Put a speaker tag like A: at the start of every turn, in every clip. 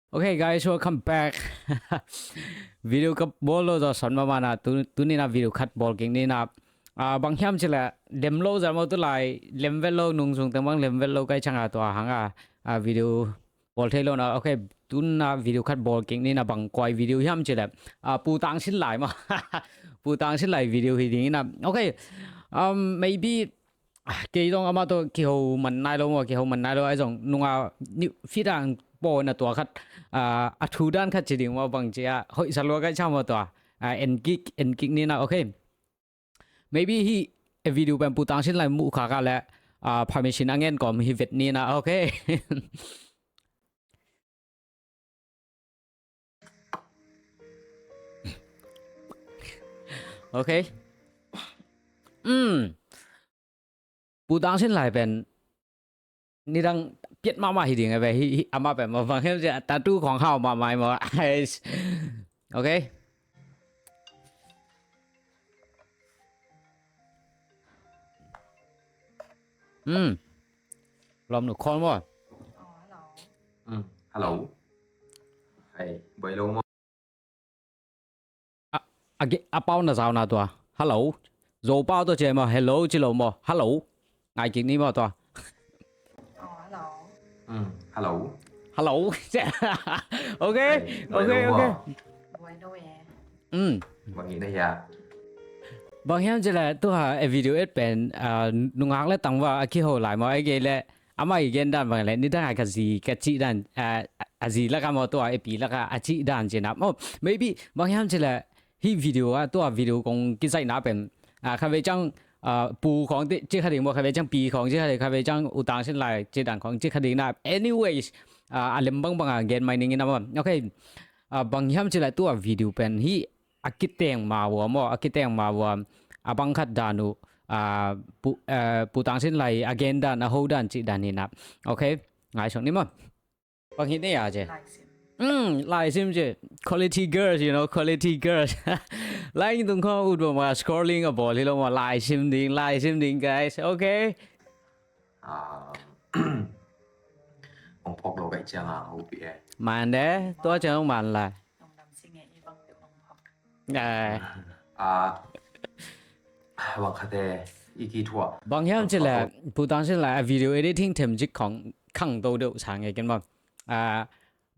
A: Okay, guys, welcome back. Video cup ball lo san mama na tu ni na video cut ball king ni na bang hiam chila lem lo za mo tu lai lem vel lo nung sung tang bang lem vel lo kai changa to hanga video ball thai lo na okay tu na video cut ball king ni na bang koi video hiam chila pu tang sin lai ma pu tang sin lai video hi ding na okay maybe cái dòng ama to cái hồ mình nai lo mà cái hồ mình nai lo ai dòng nung phi đang bỏ na tua khát thu đan khát chỉ định mà bằng chỉ hội sao lo cái sao mà tua en gig ni na okay maybe he a video ban putang sin lai mu kha ka la permission angen kom hi vet ni na okay okay putang sin lai benนี่ดังเปียดมาหิดิงไงไปอามาแบบมาฟังให้จะตาตู้ของเขามาไม่มาโอเคลองหนูคอนว่า
B: ฮัลโหลไอ้บอยลงมั้ง
A: อ่ะเป้าหน้าสาวหน้าตัวฮัลโหลโจเป้าตัวเจมาฮัลโหลจิโลมาฮัลโหลไงกินนี่มาตัว
B: ฮัลโหล
A: ฮัลโหลโอเคโอเคโอเค
B: บางทีได้ยา
A: บางอย่างจะแหละตัววิดีโอเป็นนุ่งหางและตั้งว่าขี้หัวไหลมาไอ้เกล้อามาอีกด้านบางแหละนี่ได้หายกันสีกันจีด้านสีแล้วก็มาตัวไอ้ปีแล้วก็อาจีด้านเจนับmaybe บางอย่างจะแหละที่วิดีโอตัววิดีโอของกิจใจนับเป็นข้าพเจ้าปูของที่เขาเรียกว่าข้าพเจ้าปีของที่เขาเรียกข้าพเจ้าอุตางเช่นไรจีด้านของที่เขาเรียกนะ anyways อะไรบางเกณฑ์ไม่นิ่งนะโอเคบางอย่างจะแหละตัววิดีโอเป็นที่อากิเตงมาวัวมั้งอากิเตงมาวัวบางขัดดานุปูตังสินไลอเกนดานโฮดันจิดานินับโอเคง่ายชงนี่มั้งบางทีนี่อาจจะไลซิมเจ quality girls you know quality girls ไลน์ตรงข้ออุดมา scrolling กับบอลที่เรามาไลซิมดิ้ง guys โอเค
B: ผมพกโลกไอ้เจ้าโอเปีย
A: มันเด้ตัวเจ้ามันล่ะ
B: วังคาเดอีกีทัว
A: บางอย่างจะแหละผู้ตั้งสินไลวิดีโอ editing เทมจิกของขังตัวเดียวช่างไงกันบ้าง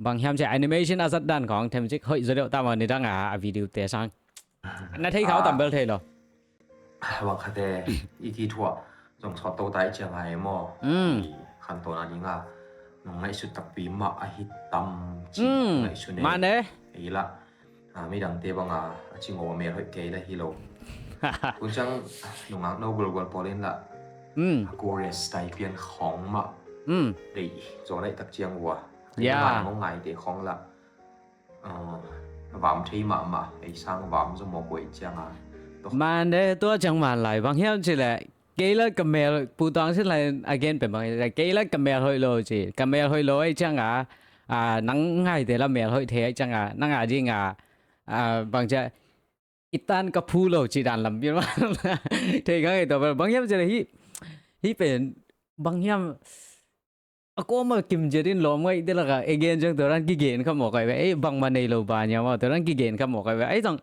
A: บางอย่างจะ animation อาศัยด้านของเทมจิกเฮ้ยจะเดี๋ยวตามมาในด้านวิดีโอเตะช่างนั่นที่เขาทำเบลเทหรอ
B: วังคาเดอีกีทัวส่งช็อตตัวได้เจ้าไงมั่วขันตัวนั้นยังน้องไอ้สุดตับปีมาไอ้ฮิตตั้มไอ้สุดเนี่ย
A: มาเนี่ย
B: ไอ้ละไม่ดังเตะบังจิงโอเมียเฮ้ยเกย์ได้ฮิโร่คุณจังหนุ่มโนบุลกอลพอลินละกูเรสไตเปียนของมาดีจอได้ตักเจียงวัวมันงงไงเด็กของละวามที่มาไอ้สร้างวามจะมอกวยเจียง
A: มันเด้ตัวจังหวะไหลบางอย่างสิแหละเกย์ละกับเมลปูตองสิไหล again เป็นบางอย่างเกย์ละกับเมลเฮยโลจีกับเมลเฮยโลไอ้จังนังง่ายแต่ละเมลเฮยเทไอ้จังนังจริงบางจะอีตันกับพูโลจีดันลำเบียนว่าเทกันไอ้ตัวบางอย่างจะที่เป็นบางอย่างก็มากิมเจริญล้อมไว้เดี๋ยวละก็เอเกนจังตัวนั้นกี่เกนเขาบอกไว้ไอ้บางมันในโลบานเนี่ยว่าตัวนั้นกี่เกนเขาบอกไว้ไอ้จัง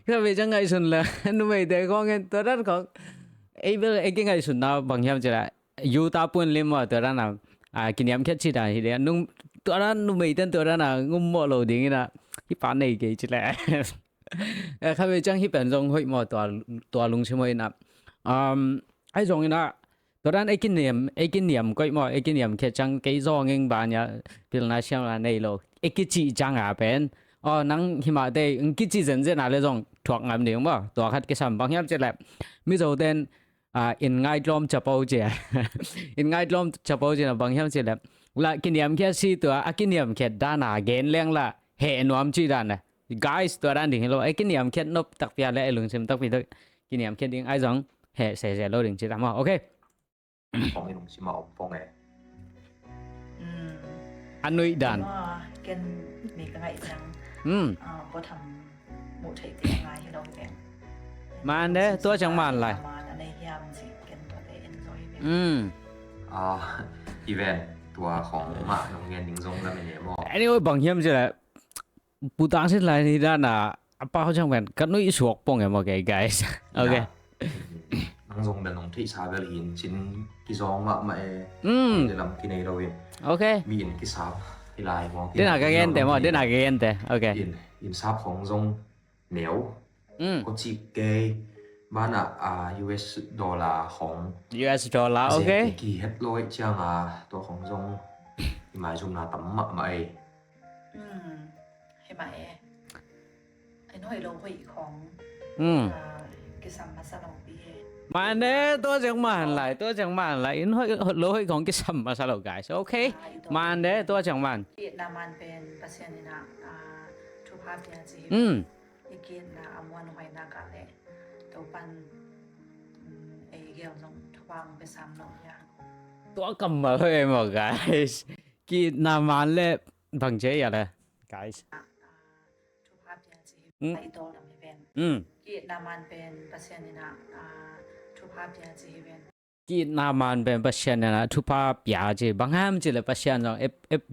A: ก็ไปจังไงสุนละนู่นไม่แต่ของเงินตัวนั้นของไอ้เบลไอ้เก่งไงสุนนะบางอย่างจะยูตาปุ่นเลี้ยงว่าตัวนั้นกินยำแค่ชีดาทีเดียวนุ่งตัวนั้นนู่นไม่แต่ตัวนั้นงุ่มหมดโลดิ้งนะที่ปานในเกจิแหละข้าพเจ้าที่เป็นจงห้อยหมดตัวลุงช่วยนะไอ้จงนะตัวนั้นไอ้กินเนียมก็หมดไอ้กินเนียมแค่จังกี่จงเองบ้านเนี่ยเป็นนาเชียงในโลกไอ้กิจิจังเป็นนั่งหิมะเตยกิจิเซนเจน่าเลยจงถ่วงงานเดียวบ่ตัวขัดกิจบางอย่างจะแหละมิโซเดนอินไงลมจะเป่าเจอินไงลมจะเป่าเจนะบางอย่างจะแหละละกินเนียมแค่สี่ตัวกินเนียมแค่ด้านเกณฑ์เลี้ยงละเห็นวามจีด้านนะguys ตัวนั้นดิ่งเราไอ้กินยำแค่นบตักเปียและไอ้ลุงเซมตักเปียกินยำแค่ดิ่งไอ้จังเฮ้เสียเราดิ่งจีตามมาโอเค
B: ของไอ้ลุงชิมาฟงไง
A: อันนุยดัน
C: กันมีกันไงจังก็ทำหมู่ไทยตีไงให้เราเป็น
A: มาเด้ตัวจังมันไร
C: ในยามสิกันตัวได้ enjoy
B: อีเวนต์ตัว ตัวของมาโรงเรียนดิงซงแล้วไม่เนี่ยมอ
A: anyway บางเฮียมจะแหละปูตังสิไรนี่ด้านน่ะป้าเขาจังเป็นกันนุ่ยสวกปงไงมาแก guys โอเค
B: นังซงเป็นของที่ชาเบลหินชิ้นที่ซองมาไม่จะลำกินในเราเอง
A: โอเค
B: มีอินที่ซาบที่ลายมอง
A: เดี๋ยวหนักกันแต่ว่าเดี๋ยวหนักกันแต่โอเค
B: อินซาบของซงเหนียวก็จีเกย์บ้านUS ดอลลาร์ของ
A: US dollar โอเค
B: กี่เฮ็ดร้อยเชียงตัวของซงที่หมายชุมนาต่ำมากไม่
C: ให้ไหมไอ้น้อยลงไปของกิสัมมาสลองปี
A: มาเน่ตัวจังมาไหลตัวจังมาไหลอินห้อยโลหอยของกิสัมมาซาโล guys โอเคมาเน่ตัวจังมัน
C: เวียดนามันเป็นปัจจัยนี่นะทุกภาพเดียจีอีกินนะอมวนหอยนากาเล่ตัวปันไอเกี่ยวลงทวางไปซ้ำลงอย่าง
A: ตัวกำมาเฮ้ยหมด guys กินน้ำมันเล็บบางเจ๊อะไร guys
C: ทุกภาพเดียจีไอโตลำเป็นกินน้ำมันเป็นปัจจัยนี่นะทุกภาพเดียจีเป็น
A: กินน้ำมันเป็นปัจจัยนะทุกภาพยาจีบางแห่งจีเลยปัจจัยตรง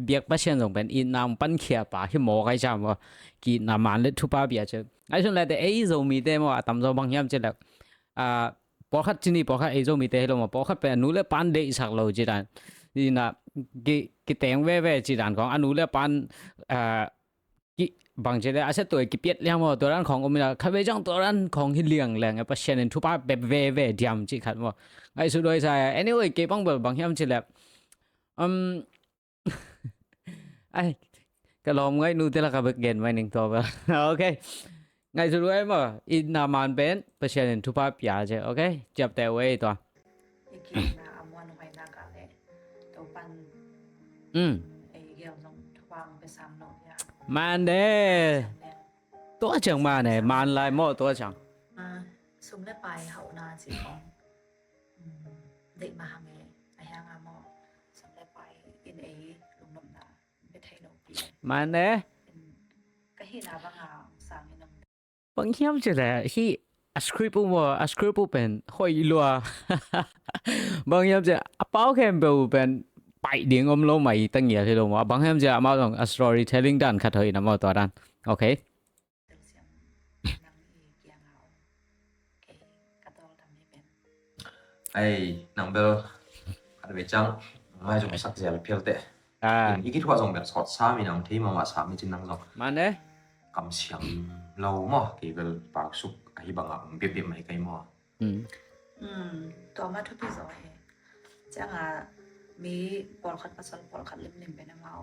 A: เบียกปัจจัยตรงเป็นอินน้ำปั้นเขียป่าที่หมอไก่จำว่ากินน้ำมันเลยทุกภาพยาจีไอ้ส่วนใหญ่แต่ไอ้โซมีเดมั่วตำโซบางแห่งจีเลยปอคัดที่นี่ปอคัดไอ้โซมีเดให้เรามาปอคัดเป็นนู้นเลยปันเดสักเราจีดันนี่นะกิเตงเว่จีดันของอนุเลยปันบางทีเลยอาจจะตัวกิเปียดเลี้ยงว่าตัวนั้นของอเมริกาข้าพเจ้าตัวนั้นของที่เลี้ยงแรงไอ้ปัจจัยนั้นทุกภาพแบบเว่เดียมจีขัดว่าไอ้สุดโดยใช่ anyway เก็บบังบางทีมันจะแบบไอ้ก็ลองไงนู่นที่เราก็เก็บไว้หนึ่งตัวไปโอเคไงสุดโดยมั้งอินนามันเป็นปัจจัยนั้นทุกภาพยาเจ้โอเคจับแต่ไว้ตัว
C: อีกินนะอมวนหอยนากาเล่ตัวปันไอเกี่ยวลงทวางไปซ้ำลงอย่าง
A: มันเด้ตัวจังมาเนี่ยมันลายหม้อตัวจัง
C: ซุ่มได้ไปเขานาจีของเด็กมาหาเมย์ไอ้ฮางามอซุ่มได้ไปอินเอลุงนมนาไปไทยนปี
A: มันเด้
C: ก็เห็นอาบังอาสางนม
A: บางทีมันจะได้ที่สคริปต์ว่าสคริปต์เป็นหอยลัวบางทีมันจะเป้าแคมเปญเป็นไปเดียงอมโลไม่ตั้งเยอะที่ลงว่าบางทีมันจะมาตรง storytelling ด้านขัดเหยนะมาตัวด้านโอเค
C: เสียงนังอีเกียงเอาเกกระโดดทำให้เป็น
B: ไอ้นังเบลอะไรไปจังไม่จงสักเสียเลยเพียวเตะอีกที่ว่าจงแบบสอดซ้ำมีนังที่มาสามมีจินนังจง
A: มันเด้
B: กำเสียงเราหม้อกี่เบลปากสุกไอ้บางเบียบไม่ไกลหม้อ
C: ตัวมาทุกปีสอยจังมีปอลคัดปัสสาวะปอลคัดลิมนิมเป็นเอา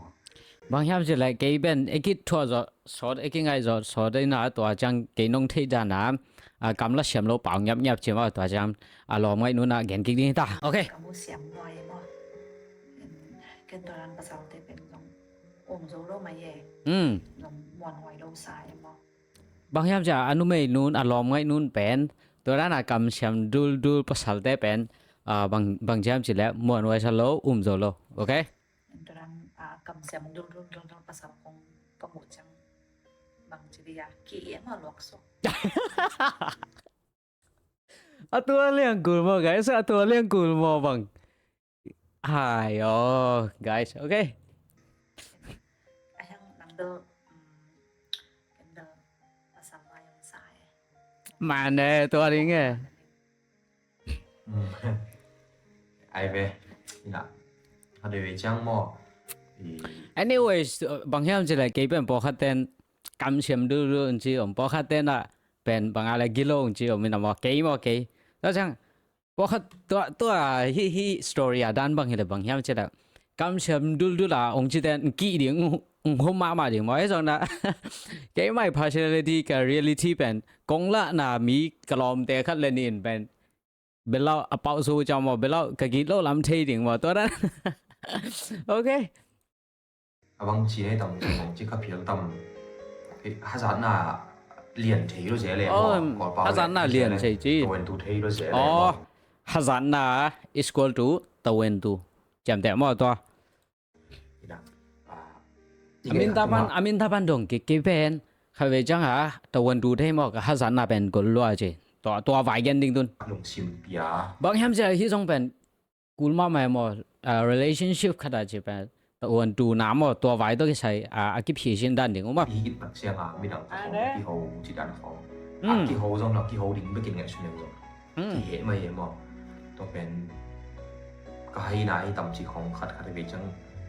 A: บางทีมันจะเลยเกี่ยเป็นไอ้คิดทัวร์จะสอดไอ้ยังไงจะสอดได้น่ะตัวจังเกี่ยนงที่จาน้ำกำลังเสียมเราเปล่าเงียบเชื่อว่าตัวจังลองไว้นู่นน่ะเกี่ยนกี่นี่ตาโอเค
C: กำมือเสียมหน่อยมั้งเกินตัวนั้นภาษาอังกฤษเป็นลงองค์โซโลมาเย่ลงมวนหอยลงสายมั้ง
A: บางทีมันจะอนุเมย์นู่นลองไว้นู่นเป็นตัวนั้นกำเสียมดูภาษาเตเป็นบางทีมันจะแล้วมวนไว้ชะโลโซโลโอเค
C: ตัวนั้นกำเสียมดูภาษาของกำหมดจังบางทีอยากเกี่ยมาหลอกส่ง
A: ตัวเลี้ยงกูมั้ง guys ตัวเลี้ยงกูมั้งบางhi guys โอเค
C: ไอ้ยังนังเดอเป็นเดอภาษาลายยังสาย
A: มันเนี่ยตัวนี้ไง
B: ไอ้เว้ยนี่ละอะไรไปจังหม้อ
A: anyways บางทีมันจะเลยเกี่ยเป็นพอคัดเต้นกำเสียมดูจริงๆพอคัดเต้นอ่ะเป็นบางอะไรกิโลจริงๆมีน้ำว่าเกี่ยมั้งเกี่ยแล้วจังพอคัดตัวฮีสตอรี่ด้านบางทีเลยบางทีมันจะเลยกำเสียมดูละองค์จีเต้นกี่เดียงหัวมาจริงมั้ยส่วนน่ะเกี่ยไม่ partiality กับ reality เป็นกงละน่ะมีกลอมแต่คัดเลนินเป็นเบลล์เป่าสู้จอมว่าเบลล์กับกิโลลำเทียงว่าตัวนั้นโอเค
B: บางทีให้ตำของที่เขาเพียงตำฮัสันน่ะเลียนเทียร์เสียเลย
A: ฮัสันน่ะเลียนใช่จี
B: ตัวเองตูเทียร์เสียเลย
A: ฮัสันน่ะ is equal to ตัวเองตูจำแต่หมดตัวอามินตาปันดงเก็บเป็นเขาไปจังหาตัวเองตูได้หมดกับฮัสันน่ะเป็นกุลลัวจีตัวไฟกันดิ้งตุน
B: ลงซิมเปีย
A: บางแห่งจะที่ส่งเป็นกุลมาไม่หมด relationship ขนาดจีเป็นตัวดูน้ำตัวไว้ตัวที่ใช้กิบผีชินด้านหนึ่งว่า
B: อีกินแบบเสียงไม่ดังของที่เขาจิตอันของที่เขาต้องที่เขาดิ้งไปกินเงี้ยช่วยเลยที่เหตุมาเหตุมั้งต้องเป็นก็ให้นายตำจีของขัดไปจัง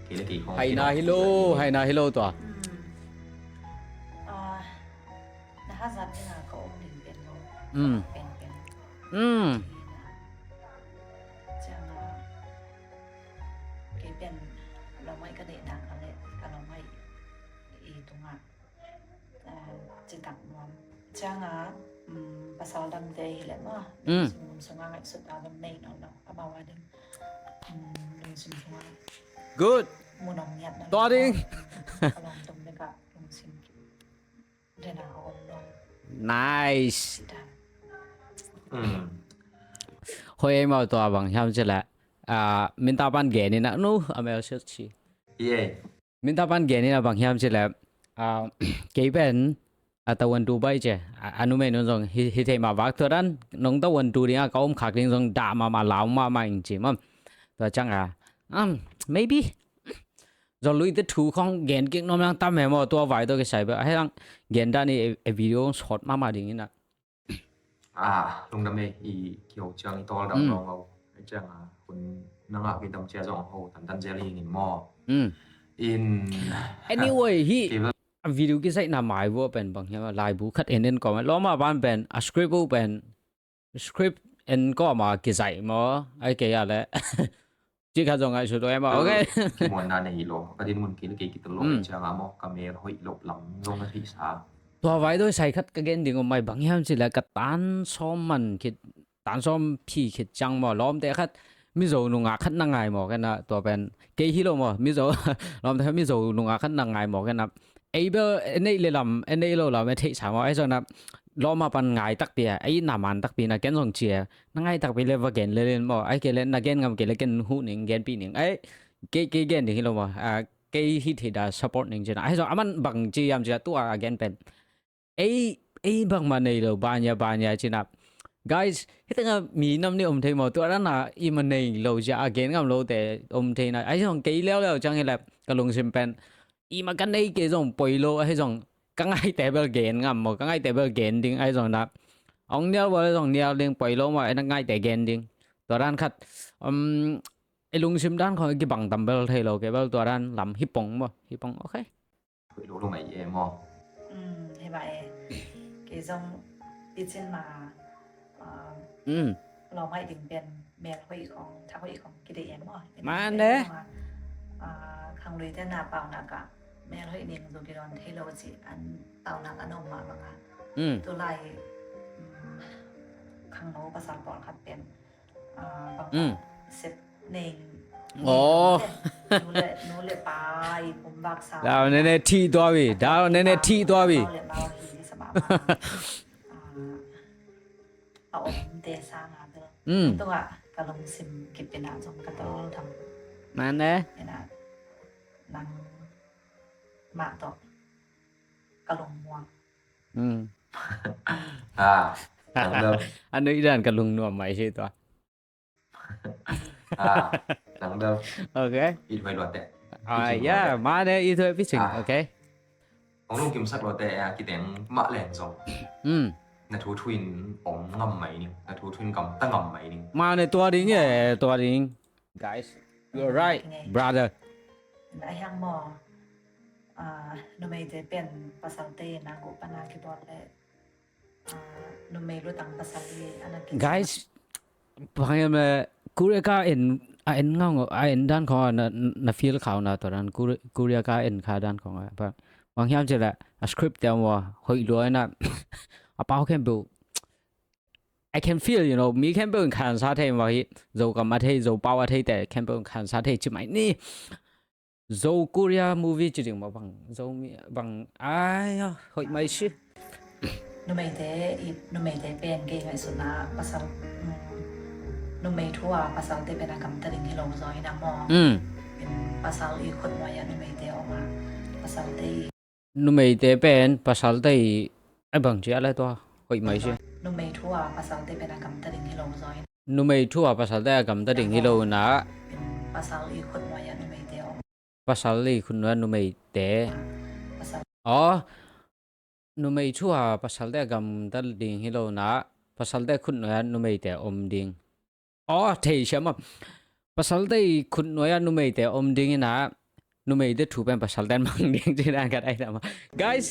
B: กี่ละกี่ของ
A: ให้นาฮิโลตัว
C: นะคะสัตว์นี่นะเขาถึงเป็นโลเป็น จังเก็เป็นเราไม่กระเดะดังอะไรก็เราไม่ตรงอ่ะจิตตักนวมจังpasal dam day hilat mah sungai ngai sut alam nei no apa wadeng sungai
A: good
C: munong niat
A: ตัวดิง
C: kalau tung dekat tung sim dan on no
A: nice
C: dan
A: ဟိုအိမ်မတော်bằng hàm chứ là mình ta ban ghé này nè nu em yêu sức chi mình ta ban ghé này là bằng hàm chứ là cái bên tàu vận tải bay chứ anh nuôi nó rằng hi thấy mà vác thôi đó nông tàu vận tải đi có ông khác đi rằng đã mà lão mà anh chỉ mà rồi chẳng maybe rồi lui tới thu không ghé cái nó đang tâm em mà tua vài tôi cái sai vậy hay rằng ghé ra này video short mà đi như nè
B: ลุงดำเองอีเกี่ยวจังตอดำรองเอาไอ้จังคุณนังอ่ะกินตำเจียจองโหตันเจลี่หินหม้ออิน
A: anyway hi video cái sách nằm mãi vô bên bằng nhau lại bù khát nên có mà lo mà ban bên script vô bên script en có mà cái dạy mà ai cái à lẽ chỉ khá giống ai số em mà ok
B: กี่มวนนานในฮิโลก็ดิ้นมุนกี่ละกี่ตลกจังอ่ะมอกกับเมย์หอยหลบหลังลงนาทีสาม
A: ตัวไว้ด้วยใส่คัดกระเกนดิ่งออกมาบางอย่างสิแหละกระตันซ้อมมันคิดตันซ้อมพี่คิดจังหมอล้อมแต่คัดมิโซนุงาคัดนั่งไงหมอกันนะตัวเป็นเกฮิโร่หมอมิโซล้อมแต่มิโซนุงาคัดนั่งไงหมอกันนะไอ้เบอร์ไอ้นี่เลยลำไอ้นี่เราไม่ทิ้งสามไอ้ส่วนนั้นล้อมมาปันไงตักเปียไอ้นามันตักเปียนะแกนสองเชียนั่งไงตักเปียเลยว่าแกนเลยหมอไอ้แกเล่นนะแกนกับแกเล่นแกนหูหนึ่งแกนปีหนึ่งไอ้แกนดิ่งฮิโร่หมอแกฮิตที่ได้ support หนึ่งจ้ะไอ้ส่วนมันบางจียามจะตัวแกนเป็นai bang mana lo banyak cina guys kita ngah minum ni thei mau tu ada na imane lo ja again ngam lo te thei na ai jong kei leo chang helap kalung simpen makan nei ke jong poilo ai jong kangai table gain ngam mo kangai table gain ding ai jong na ong nia wa jong nia ding poilo ma ai ngai te gain ding to ran khat ai lung sim dan khoi ki bang dumbbell thei lo ke bal to ran lam hipong okay
B: หอยหลบลงไหนเอ็มอ
C: ให้ไปcái dòng đi trên màเราไม่ถึงเป็นแม่คุยของทางคุยของกิเลสมั้ง
A: มาเนี่ย
C: ขังเลยแต่หน้าเปล่าหน้ากะแม่คุยนี่ตัวกิโลที่เราสิอันเปล่าหน้ากะนมมาบ้างค่ะตัวไรขังโนภาษาปอนขัดเป็นบางเสร็จเน่ง
A: โอ้
C: นูเลยไปผมบักษา
A: ดาวเน่ๆที่ตัววิดาวเน่ๆที่ตัววิ
C: เอาเดซ่ามาเด้อตัวกระลงซิมกิบเป็นอาจงกระโตทำ
A: มันเนี่ย
C: นะนังมาต่อกระลงม่วง
A: อันนี้ด้านกระลงนวมไหมใช่ตัว
B: หลังเดิม
A: โอเค
B: อีกไว้รอแต่
A: มาเนี่ยอีกตัวพิจิงโอเค
B: ของลุงกิมสักรอแต่กินแต่งมะแหลงสองนาทูทวินองงำไหมนี่นาทูทวินกำตั้งงำไหมนี่
A: มาในตัวดิ้งตัวดิ้ง guys you're right brother
C: ไอ้ยังมอนุเมย์จะเป็นภาษาเต้นางกุปนาคิดว่าเลยนุเมย์รู้ตั้งภาษาเต้อันนั้น
A: guys บางอย่างกูเรียกเอ็นเงาเอ็นด้านของน่ะฟีลเขานะตอนนั้นกูเรียกเอ็นขาด้านของบางอย่างจะแหละสคริปต์เดียวว่าหอยรวยนะเปล่าแค่ดูI can feel you know มีแค่เป็นขันซาเทว่าเรากับมาเทเราเปล่าเทแต่แค่เป็นขันซาเทใช่ไหมนี่เรากูเรียกมูวี่จริงมาเรามีบางหอยไม่ใช่
C: นุเมย์จะเป็นเกย์ไงสุดนะภาษานุเมย์ทั่วภาษาเต้เป็นกรรมตะลิงที่ลงซอยน้ำมอเป็นภาษาอีกคนวายนุเมย์เต้ออกมาภาษาเต้
A: นุเมย์เต้เป็นภาษาเต้ไอ้บางทีอะไรตัวหอยไม่ใช่
C: นุเมย์ทั่วภาษาเต้เป็นกรรมตะลิงที่ลงซอย
A: นุเมย์ทั่วภาษาเต้กรรมตะลิงที่ลงนะ
C: เป็นภ pasal ikut waya nu mai teo
A: pasal li kun wa nu mei te
C: pasal
A: oh nu mei chua pasal de gam dal ding hi lo na pasal de kun wa nu mei te om ding oh thei shama pasal de kun wa nu mei te om ding na nu mei de thu pen pasal den mang ding chi dan ka dai ma guys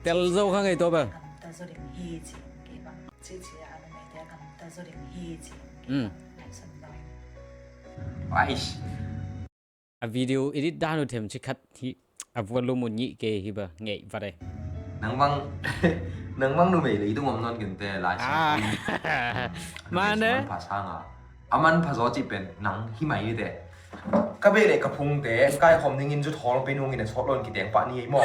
A: tel zo kha ngai to ba
C: kan ta zo ding hi chi ke ba chi chi nu mai te kan ta zo ding hi chi san dai
B: ai
A: a video edit da no them chi khat hi a volume ni ke hi ba ngei va dai
B: nang bang nang bang nu mei lấy tung om non gần te lại
A: ma ne
B: phá sang à aman phá gió chỉ bên nắng hi mày đi te các bé này các phung te cái hòm ninh in chút hòm bên nung in sót lon cái tiếng bạn ni mò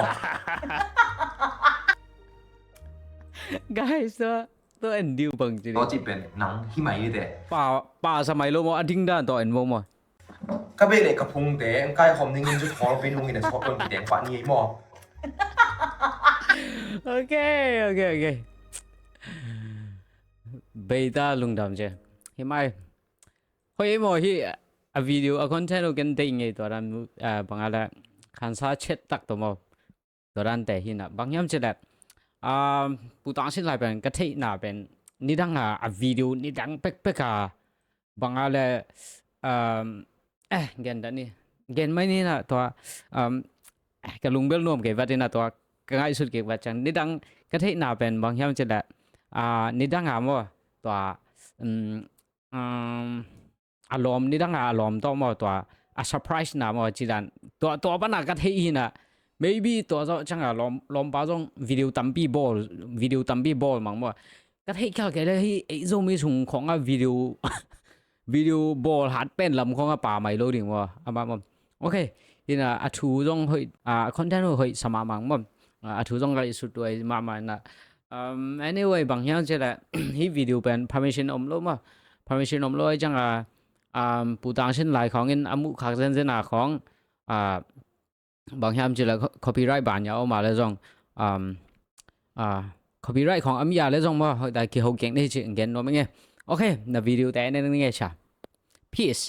A: guys to en diu bang chi
B: gió chỉ bên nắng hi mày đi te
A: pa sa mai lo mo ading dan to en mo mo
B: các bé này các phung te cái hòm ninh in chút hòm bên nung in sót lon cái tiếng bạn ni mò
A: okay beta lung dam je hi mai hoi mo hi a video a content o gen ding ngai to ran bangala khansa chet tak to mo to ran te hi na bangyam che dat pu tang sin lai ben ka thei na ben ni dang a video ni dang pek ka bangala gen da ni gen mai ni na to ka lung bel nom ke wat na to ka ngai sut ke wat chang ni dang ka thei na ben bangyam che dat ni dang a mo toอารมณ์นี่ตั้งอารมณ์ต้องมาตัวa surprise นะมาจีดันตัวปัญหาก็ที่อีน่ะ maybe ตัวเจ้าจังอ่ะลมป้าจงวิดีโอตัมปีบอลมั้งว่าก็ที่เขาแค่เลยไอ้จงมีส่งของอ่ะวิดีโอบอลหัดเป็นลำของอ่ะป่าไม่รู้ดิ่งว่ามาโอเคนี่นะอาทูจงเฮ้ยคอนเทนต์เฮ้ยสมามังมั้งอาทูจงก็สุดด้วยมานะanyway บางอย่างจะแหละที่วิดีโอเป็น permission อมโลมา permission อมโลจังอ่ะปูตังเช่นหลายของเงินอามุขักเส้นหนาของบางอย่างจะละ copyright บานยาวมาแล้วจงcopyright ของอามียาแล้วจงว่าแต่กี่เขาเก่งได้จริงเก่งโน้มไงโอเคในวิดีโอแต่ในนี้ไงชา peace